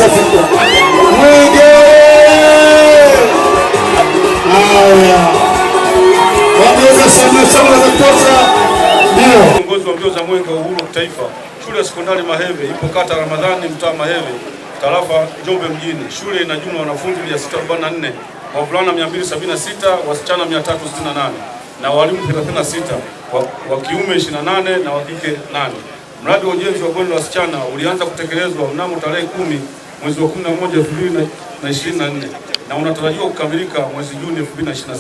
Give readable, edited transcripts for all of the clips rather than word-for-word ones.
makofi kwa Mwenge. Haya, wameweza sana sana za kutosha. Ndio kiongozi wa mbio za Mwenge wa Uhuru Kitaifa, shule ya sekondari Maheve ipo kata Ramadhani, mtaa Maheve, tarafa Njombe mjini. Shule ina jumla wanafunzi 644, wavulana 276, wasichana 368 na walimu 36, wa kiume 28 na wa kike 8. Mradi wa ujenzi wa bweni la wasichana ulianza kutekelezwa mnamo tarehe 10 mwezi wa 11 2024 na unatarajiwa kukamilika mwezi Juni 2026.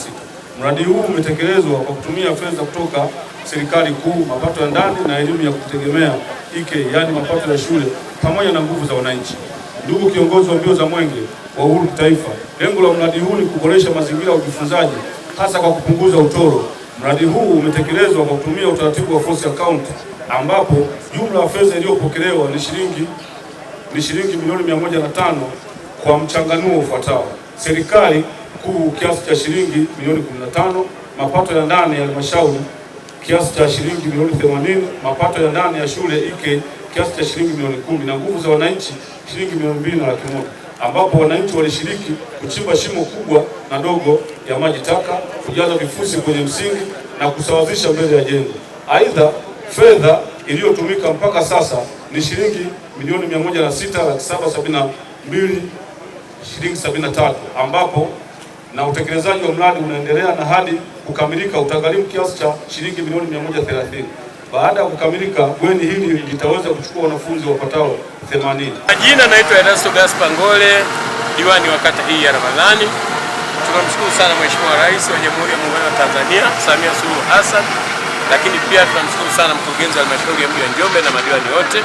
Mradi huu umetekelezwa kwa kutumia fedha kutoka serikali kuu, mapato ya ndani na elimu ya kutegemea IKE, yaani mapato ya shule pamoja na nguvu za wananchi. Ndugu kiongozi wa mbio za Mwenge wa Uhuru Kitaifa, lengo la mradi huu ni kuboresha mazingira ya ujifunzaji hasa kwa kupunguza utoro. Mradi huu umetekelezwa kwa kutumia utaratibu wa force account ambapo jumla ya fedha iliyopokelewa ni shilingi milioni 105 kwa mchanganuo ufuatao: serikali kuu kiasi cha shilingi milioni 15, mapato ya ndani ya halmashauri kiasi cha shilingi milioni 80, mapato ya ndani ya shule IKE kiasi cha shilingi milioni 10 na nguvu za wananchi shilingi milioni 2.1, ambapo wananchi walishiriki kuchimba shimo kubwa na dogo ya maji taka, kujaza vifusi kwenye msingi na kusawazisha mbele ya jengo. Aidha, fedha iliyotumika mpaka sasa ni shilingi milioni 106,772 shilingi 73, ambapo na utekelezaji wa mradi unaendelea na hadi kukamilika utagharimu kiasi cha shilingi milioni 130. Baada ya kukamilika, bweni hili litaweza kuchukua wanafunzi wapatao 80. Jina naitwa Erasto Gaspar Ngole, diwani wa kata hii ya Ramadhani. Tunamshukuru sana Mheshimiwa Rais wa Jamhuri ya Muungano wa Tanzania, Samia Suluhu Hassan, lakini pia tunamshukuru sana mkurugenzi wa halmashauri ya mji wa Njombe na madiwani wote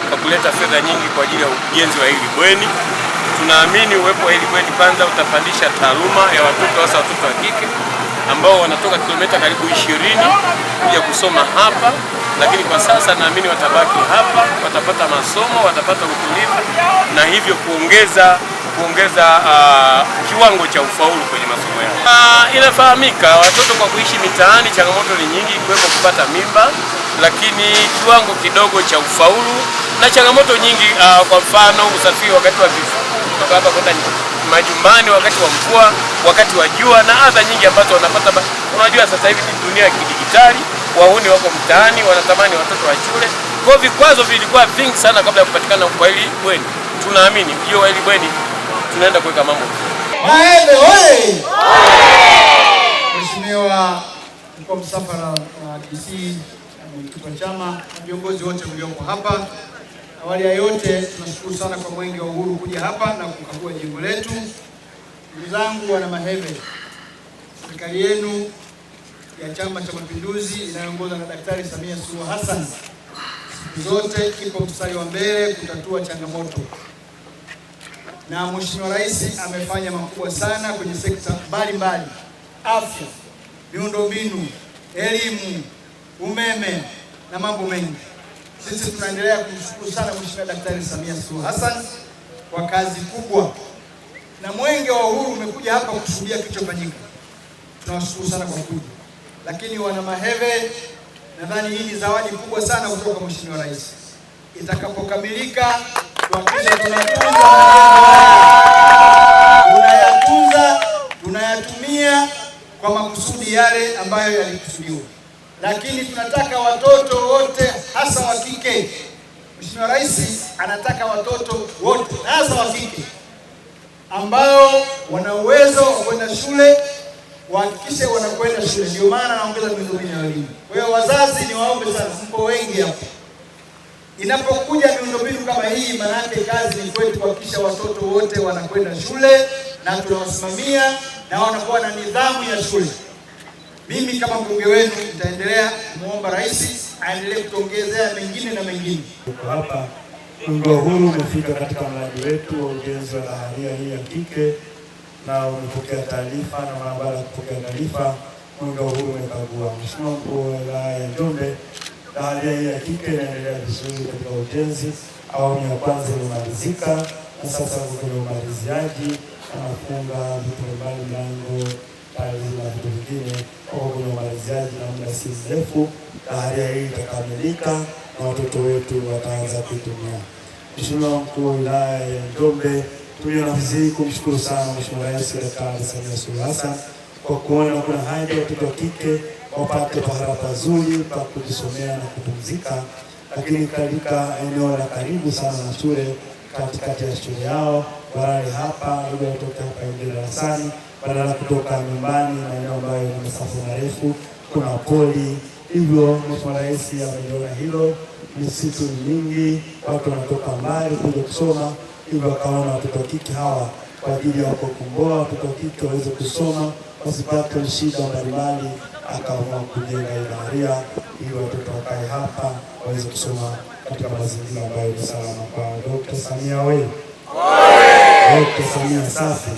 kwa kuleta fedha nyingi kwa ajili ya ujenzi wa hili bweni. Tunaamini uwepo wa hili bweni kwanza utapandisha taaluma ya watoto, hasa watoto wa kike ambao wanatoka kilomita karibu 20 kuja kusoma hapa, lakini kwa sasa naamini watabaki hapa, watapata masomo, watapata utulivu na hivyo kuongeza kiwango cha ufaulu kwenye masomo yao. Inafahamika watoto kwa kuishi mitaani changamoto ni nyingi, kuwepo kupata mimba, lakini kiwango kidogo cha ufaulu na changamoto nyingi, kwa mfano usafiri wakati wa vifuku kutoka hapa kwenda majumbani, wakati wa mvua, wakati wa jua na adha nyingi ambazo wanapata. Unajua sasa hivi ni dunia ya kidijitali, wahuni wako mtaani, wanatamani watoto wa shule. Kwa vikwazo vilikuwa vingi sana kabla ya kupatikana kwa hili bweni. Tunaamini hiyo hili bweni tunaenda kuweka mambo. Maheve oye! Mheshimiwa mkuu wa msafara wa DC, mwenyekiti wa chama na viongozi wote mliopo hapa, awali ya yote tunashukuru sana kwa Mwenge wa Uhuru kuja hapa na kukagua jengo letu. Ndugu zangu wana Maheve, serikali yenu ya Chama cha Mapinduzi inayoongozwa na Daktari Samia Suluhu Hassan siku zote ipo mstari wa mbele kutatua changamoto, na Mheshimiwa Rais amefanya makubwa sana kwenye sekta mbalimbali: afya, miundombinu, elimu, umeme na mambo mengi. Sisi tunaendelea kumshukuru sana Mheshimiwa Daktari Samia Suluhu Hassan kwa kazi kubwa, na Mwenge wa Uhuru umekuja hapa kushuhudia kilichofanyika. Tunawashukuru sana kwa kuja, lakini wana Maheve, nadhani hii ni zawadi kubwa sana kutoka kwa Mheshimiwa Rais. Itakapokamilika tuhakikishe tunayatumia kwa makusudi yale ambayo yalikusudiwa, lakini tunataka watoto wote hasa wa kike. Mheshimiwa Rais anataka watoto wote hasa wa kike ambao wana uwezo wa kwenda shule wahakikishe wanakwenda shule. Ndio maana naongeza miundombinu ya elimu. Kwa hiyo wazazi, ni waombe sana, mpo wengi hapa, inapokuja miundombinu kama hii, maana yake kazi ni kwetu kuhakikisha watoto wote wanakwenda shule na tunawasimamia na wanakuwa na nidhamu ya shule. Mimi kama mbunge wenu nitaendelea kumuomba Rais aendelee kutuongezea mengine na mengine. Hapa Mwenge wa Uhuru umefika katika mradi wetu wa ujenzi wa daharia hii ya kike, na umepokea taarifa, na mara baada ya kupokea taarifa Mwenge wa Uhuru umekagua. Mheshimiwa Mkuu wa Wilaya ya Njombe, daharia hii ya kike inaendelea vizuri katika ujenzi. Awamu ya kwanza imemalizika na sasa kuna umaliziaji, anafunga vitu mbalimbali, mlango, pali na vitu vingine kwa kuna umaliziaji, na muda si mrefu daharia hii itakamilika na watoto wetu wataanza kuitumia. Mheshimiwa Mkuu wa Wilaya ya Njombe, tumia nafasi hii kumshukuru sana Mheshimiwa Rais Daktari Samia Suluhu Hassan kwa kuona kuna haja watoto wa kike wapate pahala pazuri pa kujisomea na kupumzika, lakini katika eneo la karibu sana na shule, katikati ya shule yao walale hapa ili watoke hapa ingie darasani badala ya kutoka nyumbani maeneo ambayo ni masafa marefu, kuna poli. Hivyo Mheshimiwa Rais ameliona hilo, misitu mingi, watu wanatoka mbali kuja kusoma, hivyo akaona watoto wa kike hawa kwa ajili ya kukomboa watoto wa kike waweze kusoma wasipate shida mbalimbali, akaamua kujenga Daharia ili watoto wakae hapa waweze kusoma katika mazingira ambayo ni salama kwao. Dr. Samia wewe! Dr. Samia safi!